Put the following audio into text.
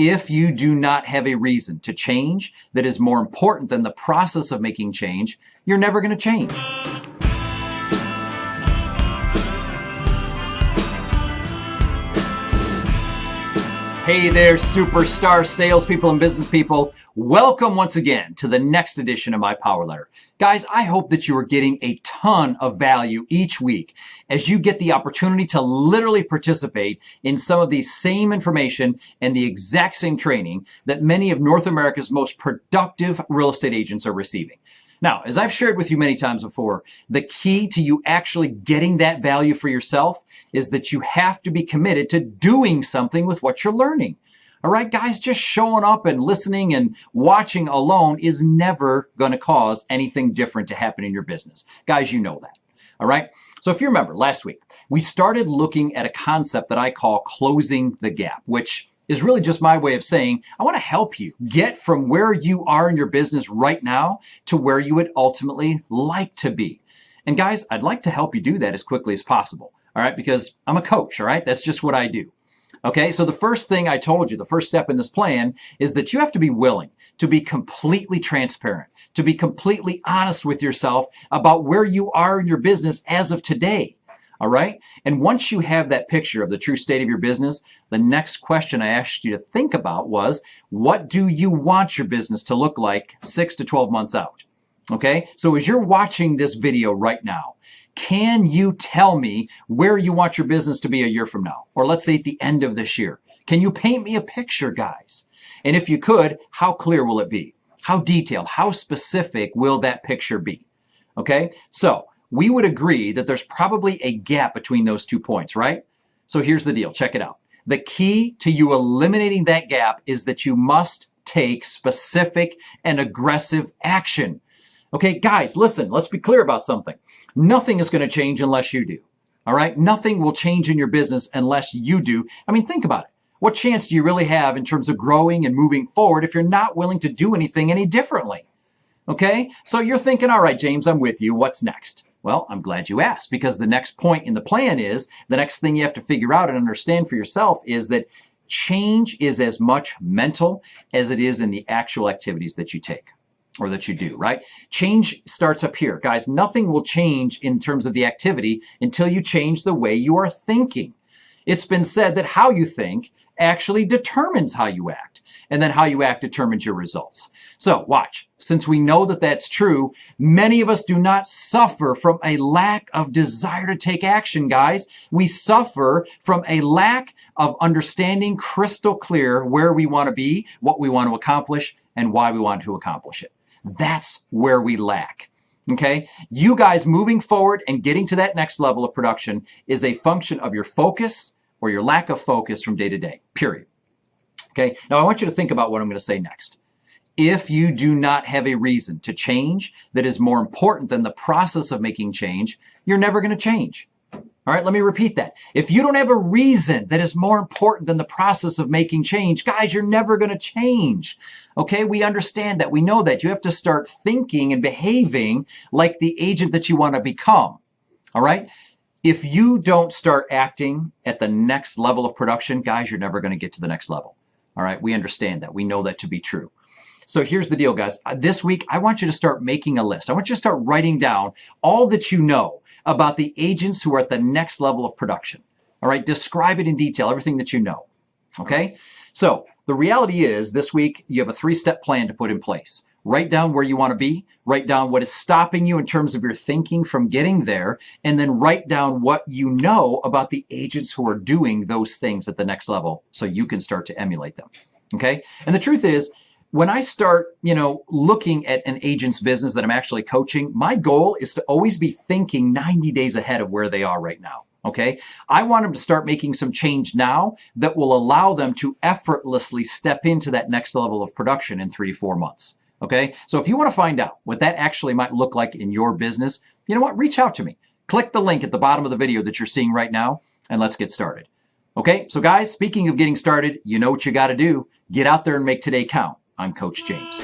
If you do not have a reason to change that is more important than the process of making change, you're never going to change. Hey there, superstar salespeople and business people. Welcome once again to the next edition of my Power Letter. Guys, I hope that you are getting a ton of value each week as you get the opportunity to literally participate in some of the same information and the exact same training that many of North America's most productive real estate agents are receiving. Now, as I've shared with you many times before, the key to you actually getting that value for yourself is that you have to be committed to doing something with what you're learning. All right, guys, just showing up and listening and watching alone is never going to cause anything different to happen in your business. Guys, you know that. All right. So if you remember last week, we started looking at a concept that I call closing the gap, which is really just my way of saying, I want to help you get from where you are in your business right now to where you would ultimately like to be. And guys, I'd like to help you do that as quickly as possible. All right, because I'm a coach. All right, that's just what I do. Okay, so the first thing I told you, the first step in this plan is that you have to be willing to be completely transparent, to be completely honest with yourself about where you are in your business as of today. All right. And once you have that picture of the true state of your business, the next question I asked you to think about was, what do you want your business to look like 6 to 12 months out? Okay. So as you're watching this video right now, can you tell me where you want your business to be a year from now? Or let's say at the end of this year. Can you paint me a picture, guys? And if you could, how clear will it be? How detailed, how specific will that picture be? Okay. So we would agree that there's probably a gap between those 2 points, right? So here's the deal. Check it out. The key to you eliminating that gap is that you must take specific and aggressive action. Okay, guys, listen, let's be clear about something. Nothing is going to change unless you do. All right? Nothing will change in your business unless you do. I mean, think about it. What chance do you really have in terms of growing and moving forward if you're not willing to do anything any differently? Okay? So you're thinking, all right, James, I'm with you. What's next? Well, I'm glad you asked, because the next point in the plan is, the next thing you have to figure out and understand for yourself is that change is as much mental as it is in the actual activities that you take or that you do, right? Change starts up here. Guys, nothing will change in terms of the activity until you change the way you are thinking. It's been said that how you think actually determines how you act, and then how you act determines your results. So watch, since we know that that's true, many of us do not suffer from a lack of desire to take action, guys. We suffer from a lack of understanding crystal clear where we want to be, what we want to accomplish, and why we want to accomplish it. That's where we lack. Okay, you guys moving forward and getting to that next level of production is a function of your focus or your lack of focus from day to day, period. Okay, now I want you to think about what I'm going to say next. If you do not have a reason to change that is more important than the process of making change, you're never going to change. All right, let me repeat that. If you don't have a reason that is more important than the process of making change, guys, you're never going to change. Okay, we understand that. We know that. You have to start thinking and behaving like the agent that you want to become. All right? If you don't start acting at the next level of production, guys, you're never going to get to the next level. All right, we understand that. We know that to be true. So here's the deal, guys. This week, I want you to start making a list. I want you to start writing down all that you know about the agents who are at the next level of production. All right, describe it in detail, everything that you know. Okay, so the reality is this week you have a 3-step plan to put in place. Write down where you want to be, write down what is stopping you in terms of your thinking from getting there, and then write down what you know about the agents who are doing those things at the next level so you can start to emulate them. Okay, and the truth is, when I start, looking at an agent's business that I'm actually coaching, my goal is to always be thinking 90 days ahead of where they are right now. Okay. I want them to start making some change now that will allow them to effortlessly step into that next level of production in 3 to 4 months. Okay. So if you want to find out what that actually might look like in your business, you know what? Reach out to me. Click the link at the bottom of the video that you're seeing right now, and let's get started. Okay. So guys, speaking of getting started, you know what you got to do. Get out there and make today count. I'm Coach James.